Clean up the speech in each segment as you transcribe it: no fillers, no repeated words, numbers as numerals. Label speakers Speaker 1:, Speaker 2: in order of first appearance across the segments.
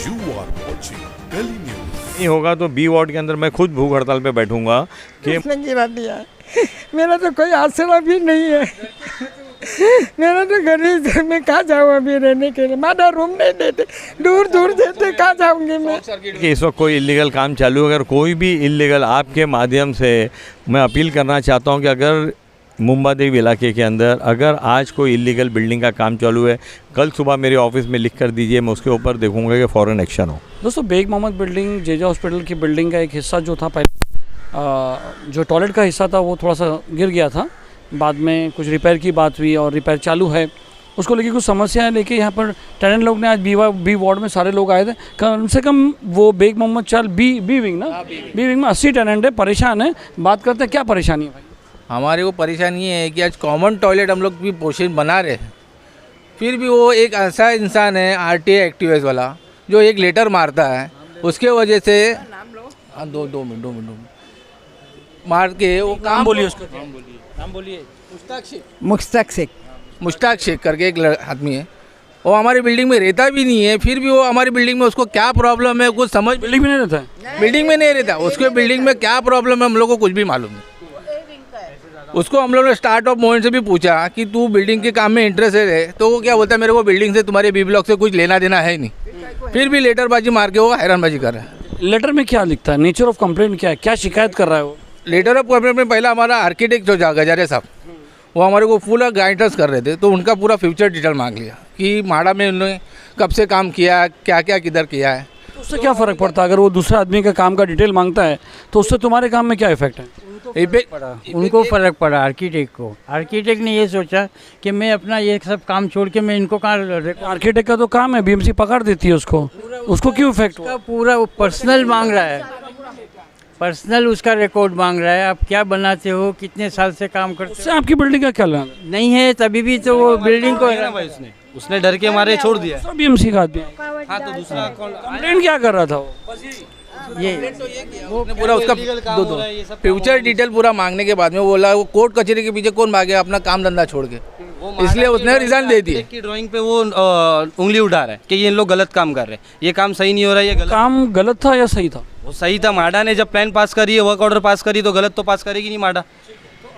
Speaker 1: You are watching Delhi News.
Speaker 2: नहीं होगा तो बी वार्ड के अंदर मैं खुद भूख हड़ताल पे बैठूंगा कि
Speaker 3: उसने गिरा दिया है। मेरा तो कोई आसरा भी नहीं है। मेरा तो गरीब है, मैं कहाँ जाऊँ अभी रहने के लिए। मादा रूम नहीं देते, दूर दूर देते, कहाँ जाऊँगी मैं।
Speaker 2: कि इस वक्त कोई इलीगल काम चालू है। अगर कोई भी इलीगल आपके माध्यम से मैं अपील करना चाहता हूँ कि अगर मुंबा देवी इलाके के अंदर अगर आज कोई इलीगल बिल्डिंग का काम चालू है, कल सुबह मेरे ऑफिस में लिख कर दीजिए, मैं उसके ऊपर देखूंगा कि फ़ौरन एक्शन हो।
Speaker 4: दोस्तों, बेग मोहम्मद बिल्डिंग जेजा हॉस्पिटल की बिल्डिंग का एक हिस्सा जो था पहले जो टॉयलेट का हिस्सा था वो थोड़ा सा गिर गया था। बाद में कुछ रिपेयर की बात हुई और रिपेयर चालू है। उसको लेके कुछ समस्या है, लेके यहाँ पर टेनेंट लोग ने आज बी वार्ड में सारे लोग आए थे। कम से कम वो बेग मोहम्मद चाल बी विंग ना, बी विंग में 80 टेनेंट है, परेशान है। बात करते हैं क्या परेशानी है भाई।
Speaker 5: हमारे को परेशानी ये है कि आज कॉमन टॉयलेट हम लोग भी पोषण बना रहे हैं, फिर भी वो एक ऐसा इंसान है आरटीआई एक्टिविस्ट वाला जो एक लेटर मारता है, उसके वजह से दो मिनट मार के वो काम
Speaker 4: बोलिए उसका, नाम बोलिए।
Speaker 5: मुश्ताक शेख करके एक आदमी है, वो हमारी बिल्डिंग में रहता भी नहीं है, फिर भी वो हमारी बिल्डिंग में उसको क्या प्रॉब्लम है कुछ समझ
Speaker 4: बिल्डिंग में नहीं रहता है,
Speaker 5: बिल्डिंग में नहीं रहता, उसके बिल्डिंग में क्या प्रॉब्लम है हम लोग को कुछ भी मालूम नहीं। उसको हम लोग ने स्टार्ट ऑफ मोमेंट से भी पूछा कि तू बिल्डिंग के काम में इंटरेस्टेड है, तो वो क्या बोलता है मेरे को बिल्डिंग से तुम्हारे बी ब्लॉक से कुछ लेना देना है नहीं, फिर भी लेटरबाजी मार के वो हैरानबाजी कर रहा है।
Speaker 4: लेटर में क्या लिखता है, नेचर ऑफ कंप्लेंट क्या है, क्या शिकायत कर रहा है वो।
Speaker 5: लेटर ऑफ कंप्लेंट में पहला हमारा आर्किटेक्ट जो गजारे साहब, वो हमारे को पूरा गाइडेंस कर रहे थे, तो उनका पूरा फ्यूचर डिटेल मांग लिया कि माड़ा में उन्होंने कब से काम किया, क्या क्या किधर किया है।
Speaker 4: तो उससे क्या फ़र्क पड़ता है? अगर वो दूसरे आदमी का काम का डिटेल मांगता है तो उससे तुम्हारे काम में क्या इफेक्ट है?
Speaker 6: उनको फ़र्क पड़ा आर्किटेक्ट को। आर्किटेक्ट ने ये सोचा कि मैं अपना ये सब काम छोड़ के मैं इनको कहाँ।
Speaker 4: आर्किटेक्ट का तो काम है, बीएमसी पकड़ देती है उसको क्यों इफेक्ट हुआ?
Speaker 6: पूरा वो पर्सनल मांग रहा है, पर्सनल उसका रिकॉर्ड मांग रहा है। आप क्या बनाते हो, कितने साल से काम करते
Speaker 4: उससे आपकी बिल्डिंग का क्या लेना
Speaker 6: नहीं है, तभी भी तो वो बिल्डिंग को
Speaker 7: उसने डर के मारे छोड़ दिया।
Speaker 4: सब बीएमसी का आदमी है।
Speaker 7: हाँ, तो दूसरा
Speaker 4: कंप्लेंट क्या कर रहा था वो?
Speaker 5: वो पूरा उसका दो फ्यूचर डिटेल पूरा मांगने के बाद में बोला वो कोर्ट कचहरी के पीछे कौन भागे अपना काम धंधा छोड़ के, इसलिए उसने रिजाइन दे दिया।
Speaker 7: की ड्राइंग पे वो उंगली उठा रहा है कि ये लोग गलत काम कर रहे हैं, ये काम सही नहीं हो रहा है, ये गलत
Speaker 4: काम गलत था या सही था?
Speaker 7: वो सही था। माडा ने जब प्लान पास करी है, वर्क ऑर्डर पास करी, तो गलत तो पास करेगी नहीं माडा।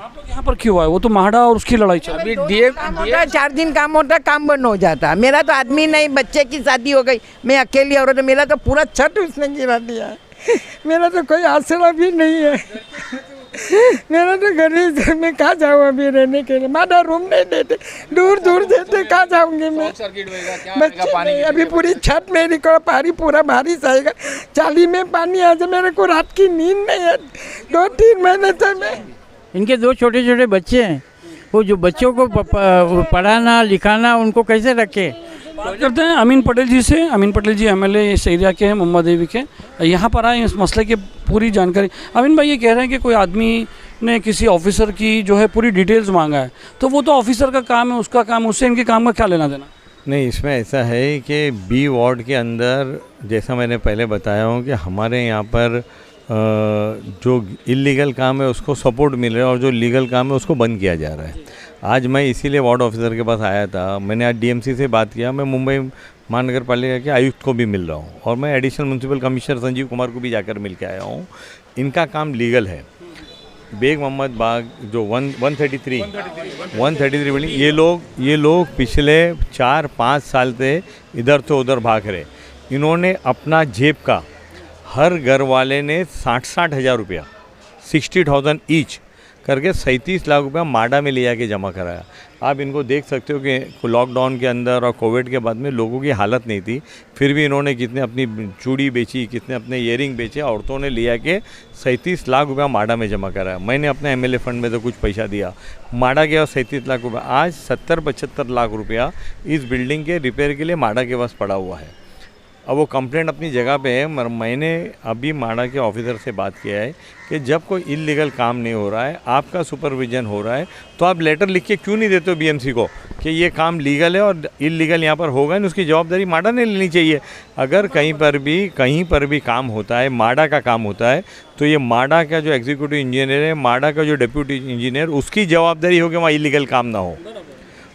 Speaker 4: आप लोग यहाँ पर क्यों आए? वो तो माडा और उसकी लड़ाई चल रही है।
Speaker 3: अभी 4 दिन काम होता, काम बंद हो जाता। मेरा तो आदमी नहीं, बच्चे की शादी हो गई, मैं अकेली औरत, मेरा तो पूरा छत उसने गिरा दिया है। मेरा तो कोई आसरा भी नहीं है। मेरा तो गरीब है, मैं कहाँ जाऊँ अभी रहने के लिए। मादा रूम नहीं देते, दूर दूर देते, कहाँ जाऊँगी मैं। बच्चे अभी पूरी छत मेरी को पारी पूरा बारिश आएगा, चाली में पानी आ जाए, मेरे को रात की नींद नहीं है 2-3 महीने से। मैं
Speaker 6: इनके 2 छोटे छोटे बच्चे हैं, वो जो बच्चों को पढ़ाना लिखाना उनको कैसे रखे।
Speaker 4: बात करते हैं अमीन पटेल जी से। अमीन पटेल जी एमएलए इस एरिया के हैं, मुंबा देवी के, यहाँ पर आए इस मसले की पूरी जानकारी। अमीन भाई, ये कह रहे हैं कि कोई आदमी ने किसी ऑफिसर की जो है पूरी डिटेल्स मांगा है, तो वो तो ऑफिसर का काम है, उसका काम, उससे इनके काम का क्या लेना देना?
Speaker 2: नहीं, इसमें ऐसा है कि बी वार्ड के अंदर जैसा मैंने पहले बताया हूँ कि हमारे यहाँ पर जो इलीगल काम है उसको सपोर्ट मिल रहा है और जो लीगल काम है उसको बंद किया जा रहा है। आज मैं इसीलिए वार्ड ऑफिसर के पास आया था। मैंने आज डीएमसी से बात किया, मैं मुंबई महानगर पालिका के आयुक्त को भी मिल रहा हूँ और मैं additional municipal commissioner Sanjeev Kumar को भी जाकर मिल के आया हूँ। इनका काम लीगल है। बेग मोहम्मद बाग जो 133 बिल्डिंग, ये लोग पिछले 4-5 साल से इधर से उधर भाग रहे। इन्होंने अपना जेब का, हर घर वाले ने 60 हज़ार रुपया 60,000 ईच करके 37 लाख रुपया माडा में ले जाके जमा कराया। आप इनको देख सकते हो कि लॉकडाउन के अंदर और कोविड के बाद में लोगों की हालत नहीं थी, फिर भी इन्होंने कितने अपनी चूड़ी बेची, कितने अपने इयरिंग बेचे, औरतों ने लिया के 37 लाख रुपया माडा में जमा कराया। मैंने अपने एमएलए फंड में तो कुछ पैसा दिया, माडा के पास 37 लाख रुपया। आज 70-75 लाख रुपया इस बिल्डिंग के रिपेयर के लिए माडा के पास पड़ा हुआ है। अब वो कंप्लेंट अपनी जगह पे है, मगर मैंने अभी माडा के ऑफिसर से बात किया है कि जब कोई इलीगल काम नहीं हो रहा है, आपका सुपरविजन हो रहा है, तो आप लेटर लिख के क्यों नहीं देते हो बीएमसी को कि ये काम लीगल है और इलीगल यहाँ पर होगा नहीं। उसकी जवाबदारी माडा ने लेनी चाहिए। अगर कहीं पर भी काम होता है, माडा का काम होता है, तो ये माडा का जो एग्जीक्यूटिव इंजीनियर है, माडा का जो डिप्यूटी इंजीनियर, उसकी जवाबदारी हो कि वहाँ इलीगल काम ना हो।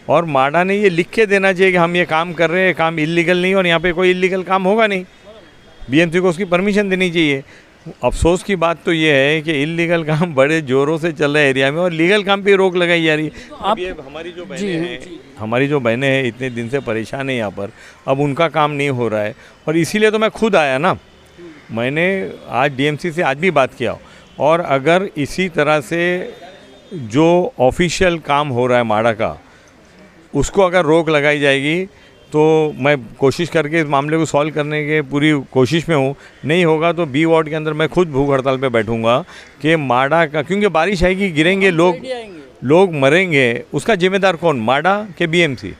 Speaker 2: और माडा ने ये लिख के देना चाहिए कि हम ये काम कर रहे हैं, काम इलीगल नहीं और यहाँ पे कोई इलीगल काम होगा नहीं। बीएमसी को उसकी परमिशन देनी चाहिए। अफसोस की बात तो ये है कि इलीगल काम बड़े ज़ोरों से चल रहा है एरिया में और लीगल काम पे रोक लगाई जा रही है। अब ये हमारी जो बहनें हैं इतने दिन से परेशान है यहाँ पर, अब उनका काम नहीं हो रहा है और इसीलिए तो मैं खुद आया ना। मैंने आज डीएमसी से आज भी बात किया और अगर इसी तरह से जो ऑफिशियल काम हो रहा है माड़ा का उसको अगर रोक लगाई जाएगी तो मैं कोशिश करके इस मामले को सॉल्व करने के पूरी कोशिश में हूँ। नहीं होगा तो बी वार्ड के अंदर मैं खुद भूख हड़ताल पे बैठूँगा कि माड़ा का, क्योंकि बारिश आएगी, गिरेंगे लोग मरेंगे, उसका जिम्मेदार कौन, माड़ा के बीएमसी।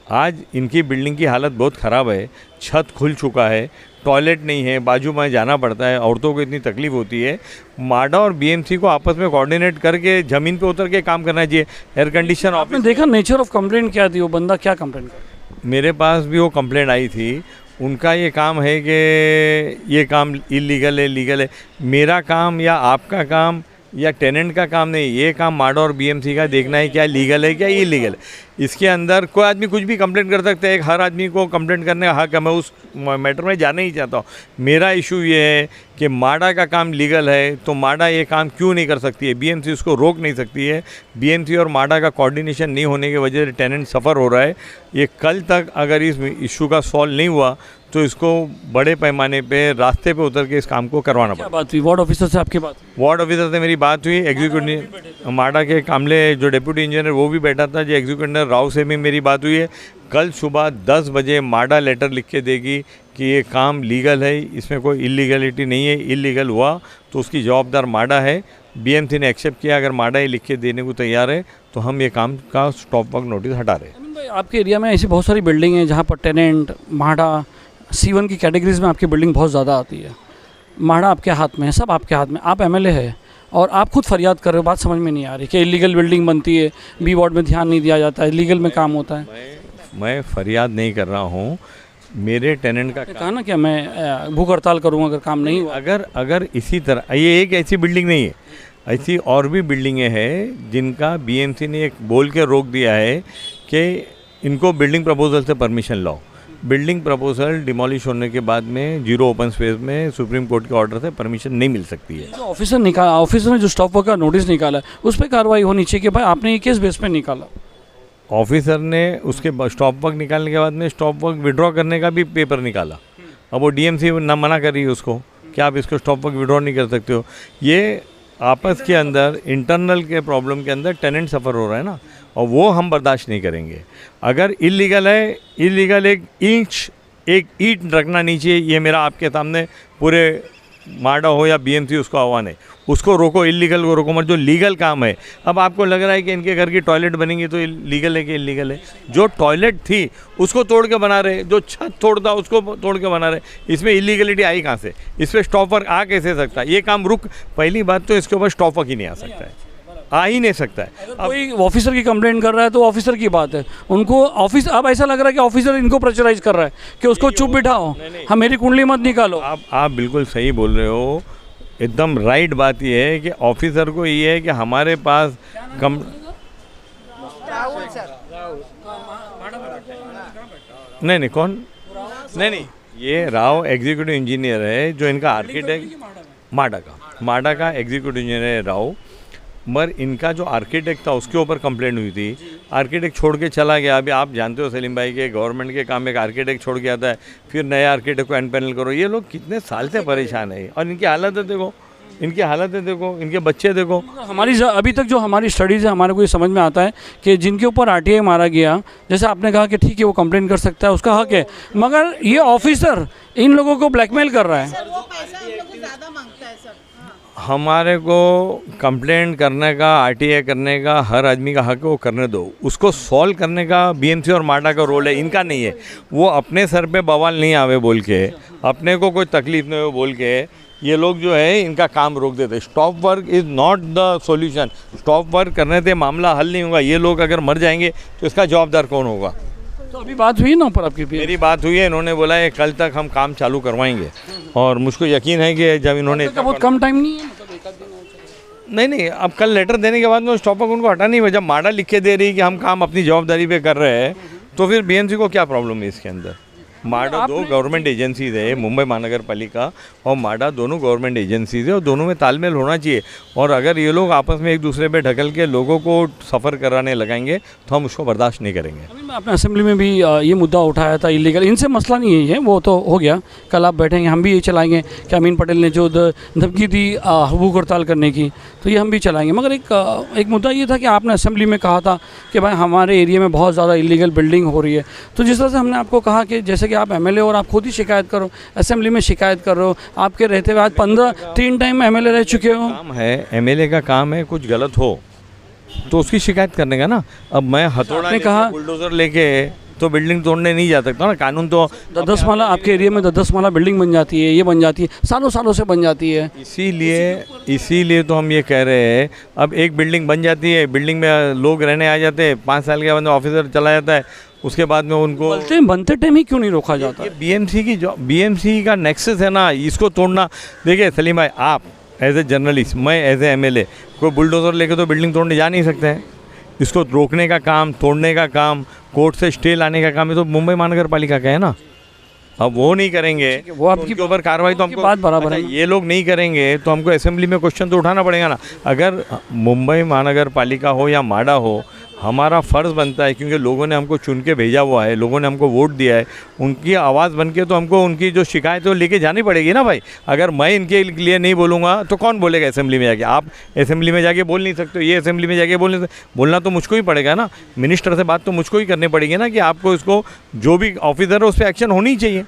Speaker 2: आज इनकी बिल्डिंग की हालत बहुत ख़राब है, छत खुल चुका है, टॉयलेट नहीं है, बाजू में जाना पड़ता है, औरतों को इतनी तकलीफ होती है। माड़ा और बीएमसी को आपस में कोऑर्डिनेट करके ज़मीन पे उतर के काम करना चाहिए। एयर कंडीशन
Speaker 4: आपने देखा नेचर ऑफ कंप्लेंट क्या थी, वो बंदा क्या कंप्लेंट कर,
Speaker 2: मेरे पास भी वो कंप्लेंट आई थी। उनका ये काम है कि ये काम इलीगल है, लीगल है। मेरा काम या आपका काम या टेनेंट का काम नहीं, ये काम माड़ा और बीएमसी का देखना है क्या लीगल है क्या इलीगल है। इसके अंदर कोई आदमी कुछ भी कंप्लेंट कर सकता है, हर आदमी को कंप्लेंट करने का हक है। मैं उस मैटर में जाना ही चाहता हूँ। मेरा इशू ये है कि माड़ा का काम लीगल है तो माड़ा ये काम क्यों नहीं कर सकती है, बीएमसी उसको रोक नहीं सकती है। बीएमसी और माड़ा का कोऑर्डिनेशन नहीं होने की वजह से टेनेंट सफ़र हो रहा है। ये कल तक अगर इस इशू का सॉल्व नहीं हुआ तो इसको बड़े पैमाने पे रास्ते पे उतर के इस काम को करवाना पड़ेगा।
Speaker 4: बात हुई वार्ड ऑफिसर से, आपकी बात?
Speaker 2: वार्ड ऑफिसर से मेरी बात हुई, एग्जीक्यूटिव माड़ा के कामले जो डिप्टी इंजीनियर वो भी बैठा था, जो एग्जीक्यूटिव राव से भी मेरी बात हुई है। कल सुबह 10 बजे माड़ा लेटर लिख के देगी कि ये काम लीगल है, इसमें कोई इलीगलिटी नहीं है। इलीगल हुआ तो उसकी जवाबदार माड़ा है। बीएमसी ने एक्सेप्ट किया, अगर माड़ा ये लिख के देने को तैयार है तो हम ये काम का स्टॉप वर्क नोटिस हटा रहे हैं।
Speaker 4: आपके एरिया में ऐसी बहुत सारी बिल्डिंग हैं जहाँ पर टेनेंट माड़ा C1 की कैटेगरीज में आपकी बिल्डिंग बहुत ज़्यादा आती है। माड़ा आपके हाथ में है, सब आपके हाथ में, आप एमएलए है और आप खुद फरियाद कर रहे हो। बात समझ में नहीं आ रही कि इलीगल बिल्डिंग बनती है, बी वार्ड में ध्यान नहीं दिया जाता है, लीगल में काम होता है।
Speaker 2: मैं फरियाद नहीं कर रहा हूँ, मेरे टेनेंट का
Speaker 4: कहा ना क्या मैं भूख हड़ताल करूँगा अगर काम नहीं हुआ।
Speaker 2: अगर इसी तरह, ये एक ऐसी बिल्डिंग नहीं है, ऐसी और भी बिल्डिंगें हैं जिनका बीएमसी ने एक बोल के रोक दिया है कि इनको बिल्डिंग प्रपोजल से परमिशन लाओ। बिल्डिंग प्रपोजल डिमोलिश होने के बाद में जीरो ओपन स्पेस में सुप्रीम कोर्ट के ऑर्डर से परमिशन नहीं मिल सकती है।
Speaker 4: जो ऑफिसर ने जो स्टॉप वर्क का नोटिस निकाला उस पर कार्रवाई होनी चाहिए कि भाई आपने ये किस बेस पे निकाला।
Speaker 2: ऑफिसर ने उसके स्टॉप वर्क निकालने के बाद में स्टॉप वर्क विड्रॉ करने का भी पेपर निकाला। अब वो डीएमसी ना मना कर रही है उसको कि आप इसको स्टॉप वर्क विड्रॉ नहीं कर सकते हो। ये आपस के अंदर इंटरनल के प्रॉब्लम के अंदर टेनेंट सफ़र हो रहा है ना, और वो हम बर्दाश्त नहीं करेंगे। अगर इलीगल है, इलीगल एक ईंट रखना नहीं चाहिए। ये मेरा आपके सामने पूरे माड़ा हो या बीएमसी उसको आह्वान है, उसको रोको, इलीगल को रोको मत। जो लीगल काम है, अब आपको लग रहा है कि इनके घर की टॉयलेट बनेंगी तो लीगल है कि इलीगल है। जो टॉयलेट थी उसको तोड़ के बना रहे, जो छत तोड़ता उसको तोड़ के बना रहे, इसमें इलीगलिटी आई कहाँ से? इस पर स्टॉप वर्क आ कैसे सकता है? ये काम रुक, पहली बात तो इसके ऊपर स्टॉप वर्क ही नहीं आ सकता है, आ ही नहीं सकता है।
Speaker 4: अगर कोई ऑफिसर की कंप्लेंट कर रहा है तो ऑफिसर की बात है, उनको ऑफिस, अब ऐसा लग रहा है कि ऑफिसर इनको प्रेशराइज कर रहा है कि उसको चुप बिठाओ, हम मेरी कुंडली मत निकालो।
Speaker 2: आप बिल्कुल सही बोल रहे हो, एकदम राइट बात ये है कि ऑफिसर को ये है कि हमारे पास नहीं कौन नहीं, ये राव एग्जीक्यूटिव इंजीनियर है जो इनका आर्किटेक्ट माड़ा का एग्जीक्यूटिव इंजीनियर है राव। मगर इनका जो आर्किटेक्ट था उसके ऊपर कंप्लेंट हुई थी, आर्किटेक्ट छोड़ के चला गया। अभी आप जानते हो सलीम भाई के गवर्नमेंट के काम में एक आर्किटेक्ट छोड़ के आता है, फिर नए आर्किटेक्ट को एंड पैनल करो। ये लोग कितने साल से परेशान है और इनकी हालत देखो, इनके बच्चे देखो।
Speaker 4: हमारी अभी तक जो हमारी स्टडीज़ है, हमारे को ये समझ में आता है कि जिनके ऊपर आरटीआई मारा गया, जैसे आपने कहा कि ठीक है वो कंप्लेन कर सकता है, उसका हक है, मगर ये ऑफिसर इन लोगों को ब्लैकमेल कर रहा है।
Speaker 2: हमारे को कंप्लेंट करने का, आरटीआई करने का हर आदमी का हक है, वो करने दो। उसको सॉल्व करने का बीएमसी और माड़ा का रोल है, इनका नहीं है। वो अपने सर पे बवाल नहीं आवे बोल के, अपने को कोई तकलीफ नहीं हो बोल के ये लोग जो है इनका काम रोक देते। Stop work is not the solution. Stop work करने से मामला हल नहीं होगा। ये लोग अगर मर जाएंगे तो इसका जवाबदार कौन होगा?
Speaker 4: तो अभी बात हुई ना ऊपर आपकी?
Speaker 2: मेरी बात हुई है, इन्होंने बोला है कल तक हम काम चालू करवाएंगे और मुझको यकीन है कि जब इन्होंने
Speaker 4: बहुत कम टाइम नहीं है, मतलब एक आध दिन
Speaker 2: नहीं, अब कल लेटर देने के बाद में स्टॉप वर्क उनको हटा नहीं हुआ। जब माड़ा लिख के दे रही कि हम काम अपनी जवाबदारी पे कर रहे हैं तो फिर बीएमसी को क्या प्रॉब्लम है इसके अंदर? माडा दो गवर्नमेंट एजेंसीज है, मुंबई महानगर पालिका और माडा दोनों गवर्नमेंट एजेंसीज है और दोनों में तालमेल होना चाहिए। और अगर ये लोग आपस में एक दूसरे पे ढकल के लोगों को सफ़र कराने लगाएंगे तो हम उसको बर्दाश्त नहीं करेंगे।
Speaker 4: अमीन, आपने असेंबली में भी ये मुद्दा उठाया था इलीगल, इनसे मसला नहीं है, वो तो हो गया, कल आप बैठेंगे, हम भी ये चलाएंगे कि अमीन पटेल ने जो धमकी दी हुकूक हड़ताल करने की, तो ये हम भी चलाएंगे। मगर एक मुद्दा ये था कि आपने असेंबली में कहा था कि भाई हमारे एरिया में बहुत ज़्यादा इलीगल बिल्डिंग हो रही है। तो जिस तरह से हमने आपको कहा कि जैसे कि आप एमएलए और आप खुद ही शिकायत करो, असेंबली में शिकायत कर रहे हो, आपके रहते हुए आज 3 टाइम एमएलए रह चुके हो।
Speaker 2: काम है, एमएलए का काम है, कुछ गलत हो तो उसकी शिकायत करने का ना। अब मैं हथौड़ा
Speaker 4: आपने कहा
Speaker 2: बुलडोजर लेके तो बिल्डिंग तोड़ने नहीं जा सकता ना, कानून तो
Speaker 4: 10 माला आपके एरिया में 10 माला बिल्डिंग बन जाती है, ये बन जाती है, सालों सालों से बन जाती है।
Speaker 2: इसीलिए तो हम ये कह रहे हैं, अब एक बिल्डिंग बन जाती है, बिल्डिंग में लोग रहने आ जाते हैं, 5 साल के बाद ऑफिसर चला जाता है, उसके बाद में उनको
Speaker 4: बनते टाइम ही क्यों नहीं रोका जाता?
Speaker 2: ये बीएमसी का नेक्सस है ना, इसको तोड़ना। देखिए सलीम भाई, आप एज ए जर्नलिस्ट, मैं एज ए एमएलए, कोई बुलडोजर लेके तो बिल्डिंग तोड़ने जा नहीं सकते हैं। इसको रोकने का काम, तोड़ने का काम, कोर्ट से स्टे लाने का काम, ये तो मुंबई महानगर पालिका का है ना। अब वो नहीं करेंगे,
Speaker 4: वो आपकी
Speaker 2: उनके ऊपर कार्रवाई तो हमको,
Speaker 4: बात बराबर है।
Speaker 2: ये लोग नहीं करेंगे तो हमको असेंबली में क्वेश्चन तो उठाना पड़ेगा ना। अगर मुंबई महानगर पालिका हो या माडा हो, हमारा फ़र्ज़ बनता है, क्योंकि लोगों ने हमको चुन के भेजा हुआ है, लोगों ने हमको वोट दिया है, उनकी आवाज़ बन के तो हमको उनकी जो शिकायत है वो लेके जानी पड़ेगी ना भाई। अगर मैं इनके लिए नहीं बोलूँगा तो कौन बोलेगा असेंबली में जाके? आप असेंबली में जाके बोल नहीं सकते हो, ये असेंबली में जाके बोल नहीं सकते, बोलना तो मुझको ही पड़ेगा ना। मिनिस्टर से बात तो मुझको ही करनी पड़ेगी ना कि आपको इसको, जो भी ऑफिसर है उस पर एक्शन होनी चाहिए।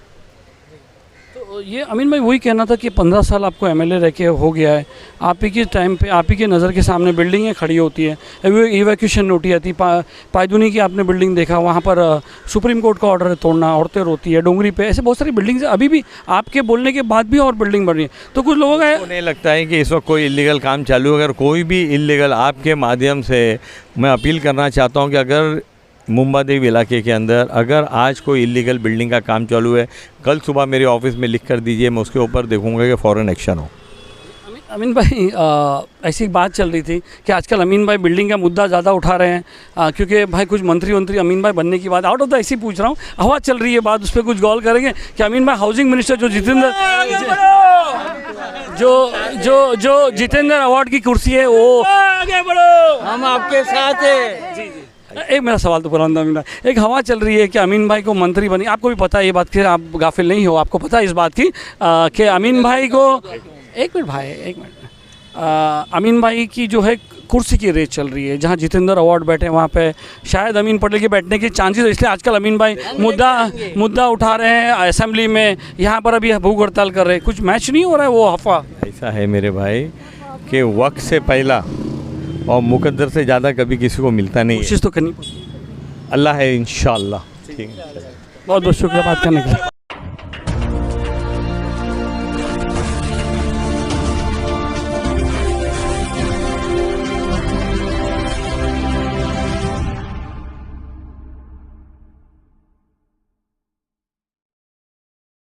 Speaker 4: तो ये अमीन भाई वही कहना था कि 15 साल आपको एमएलए रह के हो गया है, आप ही के टाइम पे, आप ही के नज़र के सामने बिल्डिंगें खड़ी होती है, इवैक्यूएशन नोटिस आती, पायदुनी की आपने बिल्डिंग देखा, वहाँ पर सुप्रीम कोर्ट का ऑर्डर है तोड़ना, औरतें रोती है, डोंगरी पे, ऐसे बहुत सारी बिल्डिंग्स अभी भी आपके बोलने के बाद भी और बिल्डिंग बन रही है। तो कुछ लोगों का
Speaker 2: नहीं लगता है कि इस वक्त कोई इलीगल काम चालू है। अगर कोई भी इलीगल, आपके माध्यम से मैं अपील करना चाहता हूँ कि अगर मुंबा देवी इलाके के अंदर अगर आज कोई इलीगल बिल्डिंग का काम चालू है, कल सुबह मेरे ऑफिस में लिख कर दीजिए, मैं उसके ऊपर देखूंगा कि फ़ौरन एक्शन हो।
Speaker 4: अमीन भाई, ऐसी बात चल रही थी कि आजकल अमीन भाई बिल्डिंग का मुद्दा ज़्यादा उठा रहे हैं, क्योंकि भाई कुछ मंत्री अमीन भाई बनने की बात आउट ऑफ द ऐसी पूछ रहा हूँ, हवा चल रही है बात, उस पर कुछ गौर करेंगे कि अमीन भाई हाउसिंग मिनिस्टर जो जितेंद्र अवार्ड की कुर्सी है, वो आगे बढ़ो,
Speaker 6: हम आपके साथ हैं।
Speaker 4: जी। एक मेरा सवाल तो पूरा अमीन भाई, एक हवा चल रही है कि अमीन भाई को मंत्री बनी, आपको भी पता है ये बात कि आप गाफिल नहीं हो, आपको पता है इस बात की कि अमीन भाई को, एक मिनट, अमीन भाई की जो है कुर्सी की रेस चल रही है, जहाँ जितेंद्र अवार्ड बैठे वहाँ पे शायद अमीन पटेल के बैठने के चांसेस, इसलिए आजकल अमीन भाई मुद्दा उठा रहे हैं असेंबली में, यहाँ पर अभी भूख हड़ताल कर रहे हैं, कुछ मैच नहीं हो रहा है वो अफवाह।
Speaker 2: ऐसा है मेरे भाई कि वक्त से पहला और मुकद्दर से ज़्यादा कभी किसी को मिलता नहीं है।
Speaker 4: कोशिश तो करनी पड़ती है।
Speaker 2: अल्लाह है, इंशाअल्लाह। ठीक है,
Speaker 4: बहुत बहुत शुक्रिया बात करने के लिए।